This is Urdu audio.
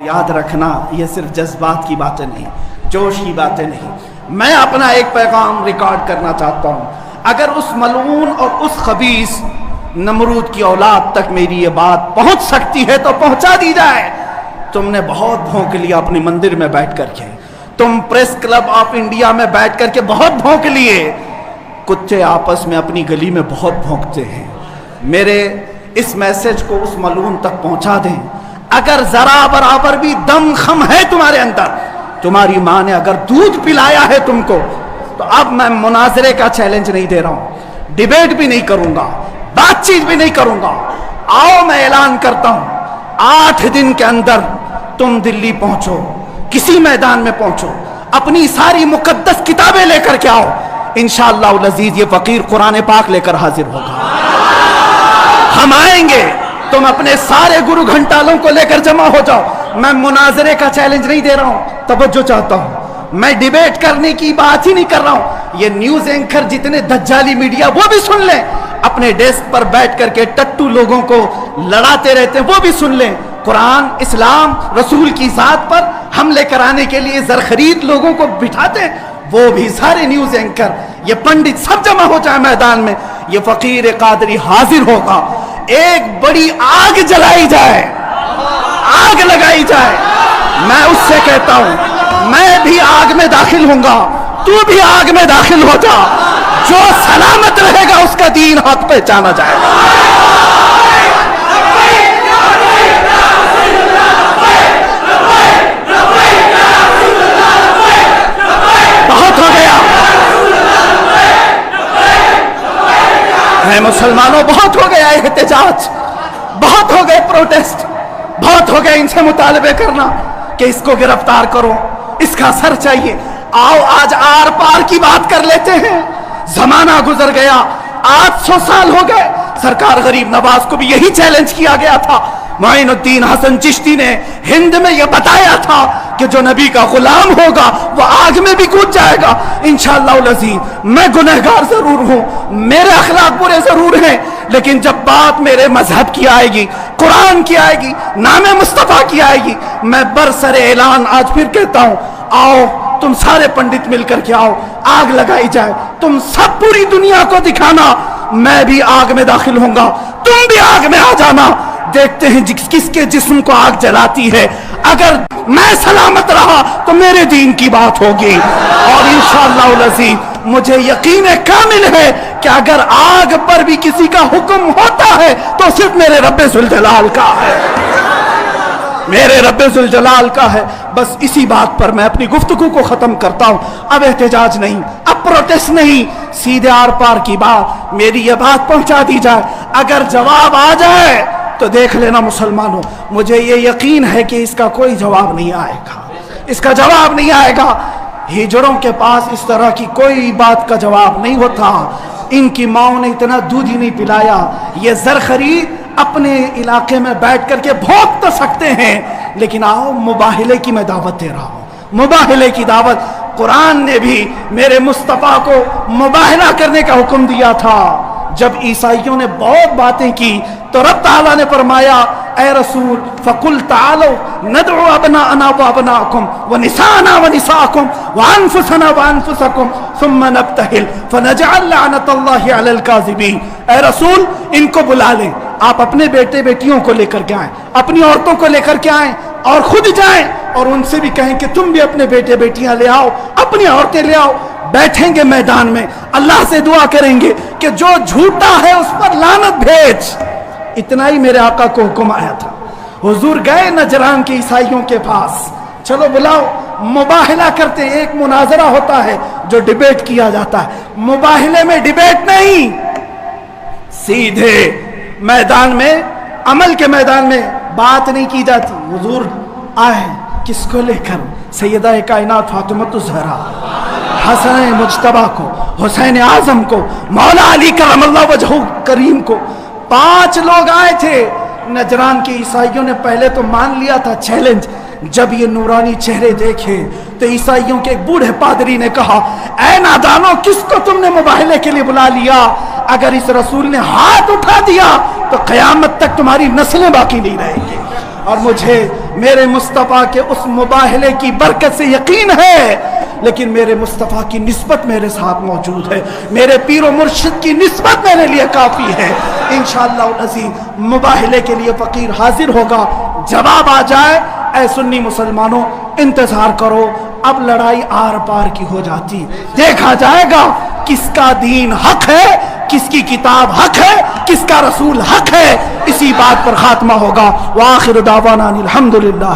یاد رکھنا یہ صرف جذبات کی باتیں نہیں، جوش کی باتیں نہیں. میں اپنا ایک پیغام ریکارڈ کرنا چاہتا ہوں. اگر اس ملعون اور اس خبیث نمرود کی اولاد تک میری یہ بات پہنچ سکتی ہے تو پہنچا دی جائے. تم نے بہت بھونک لیا اپنے مندر میں بیٹھ کر کے، تم پریس کلب آف انڈیا میں بیٹھ کر کے بہت بھونک لیے. کتے آپس میں اپنی گلی میں بہت بھونکتے ہیں. میرے اس میسج کو اس ملعون تک پہنچا دیں. اگر ذرا برابر بھی دم خم ہے تمہارے اندر، تمہاری ماں نے اگر دودھ پلایا ہے تم کو، تو اب میں مناظرے کا چیلنج نہیں دے رہا ہوں، ڈیبیٹ بھی نہیں کروں گا، بات چیت بھی نہیں کروں گا. آؤ میں اعلان کرتا ہوں، 8 دن کے اندر تم دلی پہنچو، کسی میدان میں پہنچو، اپنی ساری مقدس کتابیں لے کر کے آؤ. انشاءاللہ العزیز یہ فقیر قرآن پاک لے کر حاضر ہوگا. ہم آئیں گے، تم اپنے سارے گرو گھنٹالوں کو لے کر جمع ہو جاؤ. میں مناظرے کا چیلنج نہیں دے رہا ہوں، توجہ چاہتا ہوں. میں ڈیبیٹ کرنے کی بات ہی نہیں کر رہا ہوں. یہ نیوز اینکر جتنے دجالی میڈیا وہ بھی سن لیں، اپنے ڈیسک پر بیٹھ کر کے ٹٹو لوگوں کو لڑاتے رہتے ہیں وہ بھی سن لیں. قرآن، اسلام، رسول کی ذات پر حملے کرانے کے لیے زرخرید لوگوں کو بٹھاتے ہیں، وہ بھی سارے نیوز اینکر، یہ پنڈت سب جمع ہو جائے میدان میں. یہ فقیر قادری حاضر ہوگا. ایک بڑی آگ جلائی جائے، آگ لگائی جائے. میں اس سے کہتا ہوں میں بھی آگ میں داخل ہوں گا، تو بھی آگ میں داخل ہو جا. جو سلامت رہے گا اس کا دین حق پہچانا جائے گا. بہت ہو گیا ہے مسلمانوں، بہت ہو گیا احتجاج، بہت ہو گئے پروٹیسٹ، بہت ہو گئے ان سے مطالبے کرنا کہ اس کو گرفتار کرو، اس کا سر چاہیے. آؤ آج آر پار کی بات کر لیتے ہیں. زمانہ گزر گیا، 800 سال ہو گئے. سرکار غریب نواز کو بھی یہی چیلنج کیا گیا تھا. معین الدین حسن چشتی نے ہند میں یہ بتایا تھا کہ جو نبی کا غلام ہوگا وہ آگ میں بھی کود جائے گا. انشاءاللہ العزیز میں گنہگار ضرور ہوں، میرے اخلاق برے ضرور ہیں، لیکن جب بات میرے مذہب کی آئے گی، قرآن کی آئے گی، نام مصطفیٰ کی آئے گی، میں برسر اعلان آج پھر کہتا ہوں، آؤ تم سارے پنڈت مل کر کے آؤ، آگ لگائی جائے. تم سب پوری دنیا کو دکھانا میں بھی آگ میں داخل ہوں گا، تم بھی آگ میں آ جانا. دیکھتے ہیں کس کے جسم کو آگ جلاتی ہے. اگر میں سلامت رہا تو میرے دین کی بات ہوگی، اور انشاءاللہ العزیز مجھے یقین کامل ہے کہ اگر آگ پر بھی کسی کا حکم ہوتا ہے تو صرف میرے رب ذوالجلال کا ہے، میرے رب ذوالجلال کا ہے. بس اسی بات پر میں اپنی گفتگو کو ختم کرتا ہوں. اب احتجاج نہیں، اب پروٹیسٹ نہیں، سیدھے آر پار کی بات، میری یہ بات پہنچا دی جائے. اگر جواب آ جائے تو دیکھ لینا مسلمانوں، مجھے یہ یقین ہے کہ اس کا کوئی جواب نہیں آئے گا، اس کا جواب نہیں آئے گا. ہجڑوں کے پاس اس طرح کی کوئی بات کا جواب نہیں ہوتا. ان کی ماؤں نے اتنا دودھ ہی نہیں پلایا. یہ زرخرید اپنے علاقے میں بیٹھ کر کے بھونک تو سکتے ہیں، لیکن آؤ مباہلے کی میں دعوت دے رہا ہوں، مباہلے کی دعوت. قرآن نے بھی میرے مصطفیٰ کو مباہلہ کرنے کا حکم دیا تھا. جب عیسائیوں نے بہت باتیں کی تو رب تعالیٰ نے فرمایا اے رسول فَقُلْ تَعَالَوْا نَدْعُ أَبْنَاءَنَا وَأَبْنَاءَكُمْ وَنِسَاءَنَا وَنِسَاءَكُمْ وَأَنفُسَنَا وَأَنفُسَكُمْ ثُمَّ نَبْتَهِلْ فَنَجْعَلْ لَعْنَةَ اللَّهِ عَلَى الْكَاذِبِينَ. اے رسول ان کو بلا لیں، آپ اپنے بیٹے بیٹیوں کو لے کر کے آئیں، اپنی عورتوں کو لے کر کے آئیں، اور خود جائیں اور ان سے بھی کہیں کہ تم بھی اپنے بیٹے بیٹیاں لے آؤ، اپنی عورتیں لے آؤ. بیٹھیں گے میدان میں، اللہ سے دعا کریں گے کہ جو جھوٹا ہے اس پر لعنت بھیج. اتنا ہی میرے آقا کو حکم آیا تھا. حضور گئے نجران کے عیسائیوں کے پاس، چلو بلاؤ، مباہلہ کرتے. ایک مناظرہ ہوتا ہے جو ڈیبیٹ کیا جاتا ہے، مباہلے میں ڈیبیٹ نہیں، سیدھے میدان میں، عمل کے میدان میں بات نہیں کی جاتی. حضور آئے کس کو لے کر؟ سیدہ کائنات فاطمہ الزہرا، حسن مجتبیٰ کو، حسین اعظم کو، مولا علی کرم اللہ وجہہ کریم کو. 5 لوگ آئے تھے. نجران کے عیسائیوں نے پہلے تو مان لیا تھا چیلنج. جب یہ نورانی چہرے دیکھے تو عیسائیوں کے ایک بوڑھے پادری نے کہا اے نادانو، کس کو تم نے مباہلے کے لیے بلا لیا؟ اگر اس رسول نے ہاتھ اٹھا دیا تو قیامت تک تمہاری نسلیں باقی نہیں رہیں گی. اور مجھے میرے مصطفیٰ کے اس مباہلے کی برکت سے یقین ہے، لیکن میرے مصطفیٰ کی نسبت میرے ساتھ موجود ہے، میرے پیر و مرشد کی نسبت میرے لیے کافی ہے۔ انشاءاللہ العزیز مباہلے کے لیے فقیر حاضر ہوگا، جواب آ جائے اے سنی مسلمانوں انتظار کرو، اب لڑائی آر پار کی ہو جاتی، دیکھا جائے گا کس کا دین حق ہے، کس کی کتاب حق ہے، کس کا رسول حق ہے، اسی بات پر خاتمہ ہوگا۔ وآخر دعوانا الحمدللہ۔